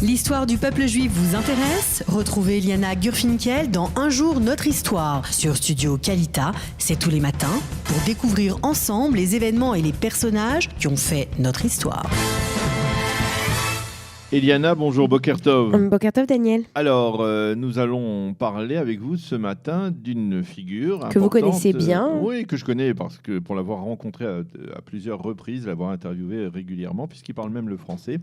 L'histoire du peuple juif vous intéresse? Retrouvez Liana Gurfinkel dans Un jour notre histoire sur Studio Kalita. C'est tous les matins pour découvrir ensemble les événements et les personnages qui ont fait notre histoire. Eliana, bonjour, Boker Tov. Boker Tov, Daniel. Alors, nous allons parler avec vous ce matin d'une figure que vous connaissez bien. Oui, que je connais parce que pour l'avoir rencontré à plusieurs reprises, l'avoir interviewé régulièrement, puisqu'il parle même le français.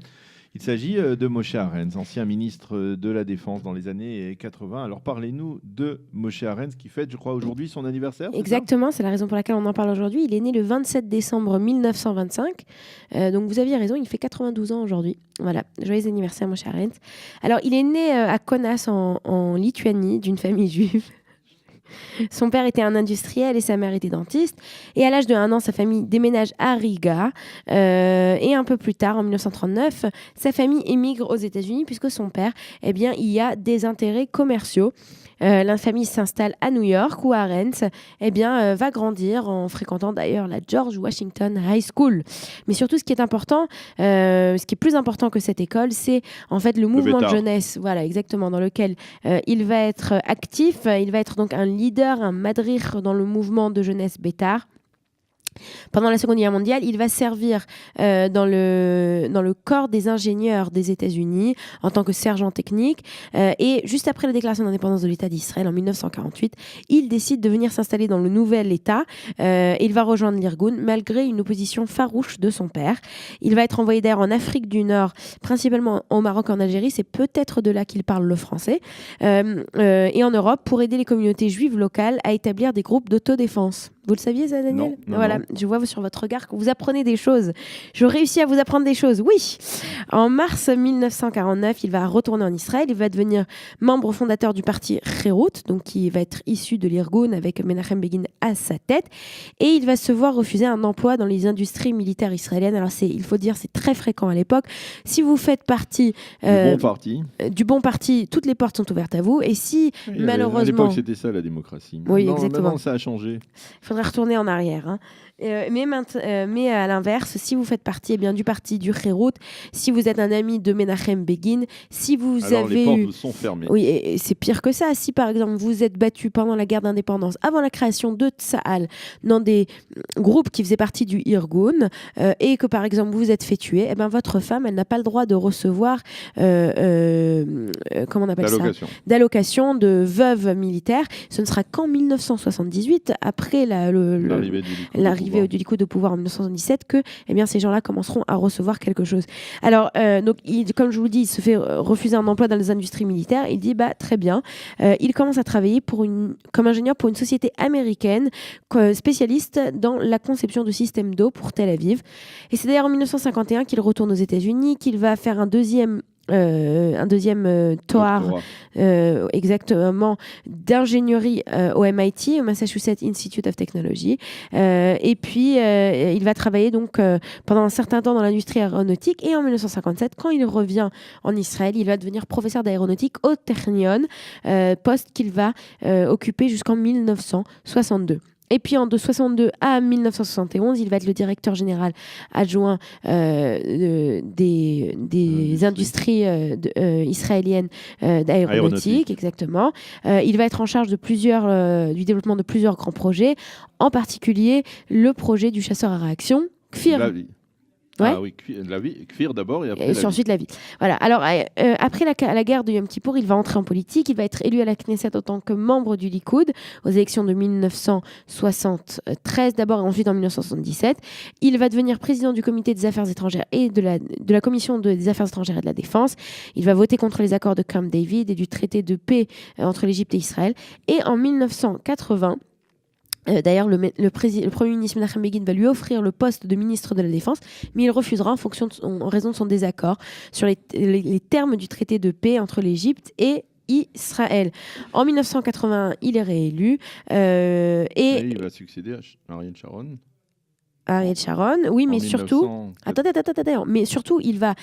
Il s'agit de Moshe Arens, ancien ministre de la Défense dans les années 80. Alors parlez-nous de Moshe Arens qui fête, je crois, aujourd'hui son anniversaire. Exactement, c'est la raison pour laquelle on en parle aujourd'hui. Il est né le 27 décembre 1925. Donc vous aviez raison, il fait 92 ans aujourd'hui. Voilà, joyeux anniversaire Moshe Arens. Alors il est né à Kaunas en Lituanie d'une famille juive. Son père était un industriel et sa mère était dentiste. Et à l'âge de 1 an, sa famille déménage à Riga. Et un peu plus tard, en 1939, sa famille émigre aux États-Unis puisque son père, il y a des intérêts commerciaux. La famille s'installe à New York où Arens va grandir en fréquentant d'ailleurs la George Washington High School. Mais surtout, ce qui est plus important que cette école, c'est en fait le mouvement de jeunesse, voilà, exactement, dans lequel il va être actif. Il va être donc un leader, un madrir dans le mouvement de jeunesse Bétar. Pendant la Seconde Guerre mondiale, il va servir dans le corps des ingénieurs des États-Unis en tant que sergent technique. Et juste après la déclaration d'indépendance de l'État d'Israël en 1948, il décide de venir s'installer dans le nouvel État. Il va rejoindre l'Irgun malgré une opposition farouche de son père. Il va être envoyé d'ailleurs en Afrique du Nord, principalement au Maroc et en Algérie. C'est peut-être de là qu'il parle le français. Et en Europe pour aider les communautés juives locales à établir des groupes d'autodéfense. Vous le saviez ça, Daniel ? Non, voilà, je vois sur votre regard que vous apprenez des choses. Je réussis à vous apprendre des choses, oui. En mars 1949, il va retourner en Israël. Il va devenir membre fondateur du parti Herut, donc qui va être issu de l'Irgun avec Menachem Begin à sa tête. Et il va se voir refuser un emploi dans les industries militaires israéliennes. Alors il faut dire, c'est très fréquent à l'époque. Si vous faites partie du bon parti, toutes les portes sont ouvertes à vous. Et si malheureusement, à l'époque c'était ça la démocratie. Oui, exactement. Maintenant ça a changé. Il faudrait retourner en arrière. Hein. Mais à l'inverse, si vous faites partie du parti du Herut, si vous êtes un ami de Menachem Begin, si vous les portes vous sont fermées. Oui, et c'est pire que ça. Si par exemple vous êtes battu pendant la guerre d'indépendance, avant la création de Tsahal, dans des groupes qui faisaient partie du Irgun, et que par exemple vous êtes fait tuer, votre femme, elle n'a pas le droit de recevoir comment on appelle d'allocation de veuve militaire. Ce ne sera qu'en 1978, après l'arrivée du Likoud au pouvoir en 1977, que ces gens-là commenceront à recevoir quelque chose. Alors, donc, comme je vous dis, il se fait refuser un emploi dans les industries militaires. Il dit, très bien. Il commence à travailler comme ingénieur pour une société américaine spécialiste dans la conception de systèmes d'eau pour Tel Aviv. Et c'est d'ailleurs en 1951 qu'il retourne aux États-Unis, qu'il va faire un deuxième Tohar exactement d'ingénierie au MIT, au Massachusetts Institute of Technology, et puis il va travailler donc pendant un certain temps dans l'industrie aéronautique, et en 1957 quand il revient en Israël, il va devenir professeur d'aéronautique au Technion, poste qu'il va occuper jusqu'en 1962. Et puis de 62 à 1971, il va être le directeur général adjoint des industries israéliennes d'aéronautique, exactement. Il va être en charge du développement de plusieurs grands projets, en particulier le projet du chasseur à réaction, Kfir. Ouais. Ah oui, Kfir d'abord et après ensuite la vie. Voilà. Alors, après la guerre de Yom Kippour, il va entrer en politique. Il va être élu à la Knesset en tant que membre du Likoud aux élections de 1973 d'abord et ensuite en 1977. Il va devenir président du comité des affaires étrangères et de la commission des affaires étrangères et de la défense. Il va voter contre les accords de Camp David et du traité de paix entre l'Égypte et Israël. Et en 1980, d'ailleurs, le Premier ministre Menachem Begin va lui offrir le poste de ministre de la Défense, mais il refusera en raison de son désaccord sur les termes du traité de paix entre l'Égypte et Israël. En 1981, il est réélu. Et il va succéder à Ariel Sharon. Ariel Sharon, oui, mais surtout... Attends. Mais surtout, il va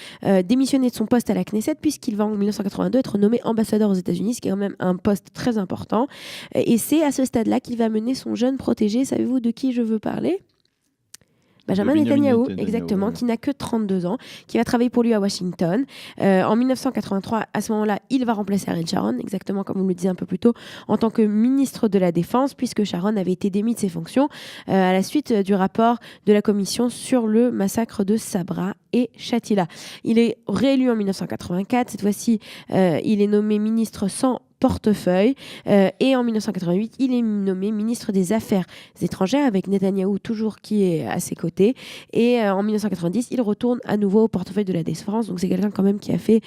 démissionner de son poste à la Knesset puisqu'il va en 1982 être nommé ambassadeur aux États-Unis, ce qui est quand même un poste très important. Et c'est à ce stade-là qu'il va mener son jeune protégé. Savez-vous de qui je veux parler ? Benjamin Netanyahou, exactement, qui n'a que 32 ans, qui va travailler pour lui à Washington. En 1983, à ce moment-là, il va remplacer Ariel Sharon, exactement comme vous le disiez un peu plus tôt, en tant que ministre de la Défense, puisque Sharon avait été démis de ses fonctions à la suite du rapport de la commission sur le massacre de Sabra et Shatila. Il est réélu en 1984. Cette fois-ci, il est nommé ministre sans portefeuille et en 1988 il est nommé ministre des Affaires étrangères avec Netanyahou toujours qui est à ses côtés et en 1990 il retourne à nouveau au portefeuille de la défense, donc c'est quelqu'un quand même qui a fait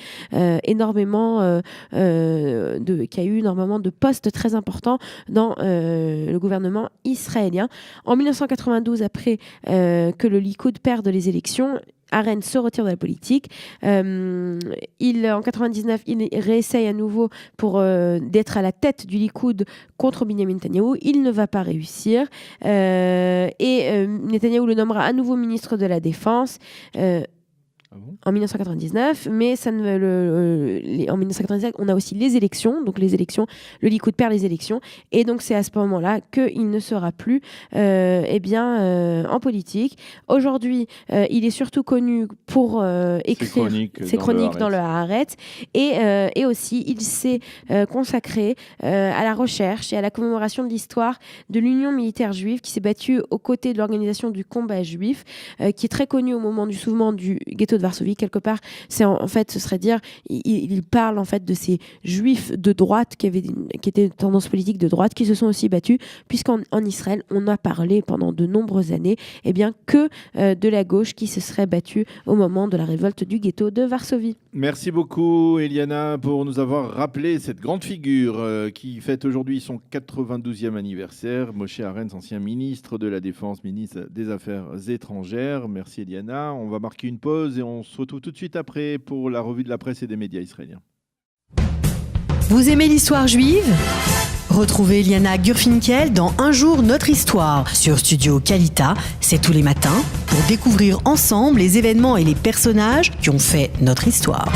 énormément qui a eu énormément de postes très importants dans le gouvernement israélien. En 1992, après que le Likoud perde les élections, Arend se retire de la politique. En 99, il réessaye à nouveau pour d'être à la tête du Likoud contre Benjamin Netanyahou. Il ne va pas réussir. Netanyahou le nommera à nouveau ministre de la Défense. En 1999, mais en 1999, on a aussi les élections. Donc les élections, le Likoud perd les élections, et donc c'est à ce moment-là qu'il ne sera plus en politique. Aujourd'hui, il est surtout connu pour écrire ses chroniques dans le Haaretz, et aussi il s'est consacré à la recherche et à la commémoration de l'histoire de l'Union militaire juive qui s'est battue aux côtés de l'organisation du combat juif, qui est très connue au moment du soulèvement du ghetto de Varsovie. Quelque part, c'est en fait, ce serait dire, il parle en fait de ces juifs de droite qui étaient de tendance politique de droite, qui se sont aussi battus, puisqu'en Israël, on a parlé pendant de nombreuses années que de la gauche qui se serait battue au moment de la révolte du ghetto de Varsovie. Merci beaucoup Eliana pour nous avoir rappelé cette grande figure qui fête aujourd'hui son 92e anniversaire, Moshe Arens, ancien ministre de la Défense, ministre des Affaires étrangères. Merci Eliana. On va marquer une pause et on se retrouve tout de suite après pour la revue de la presse et des médias israéliens. Vous aimez l'histoire juive ? Retrouvez Liana Gurfinkel dans Un jour notre histoire sur Studio Kalita. C'est tous les matins pour découvrir ensemble les événements et les personnages qui ont fait notre histoire.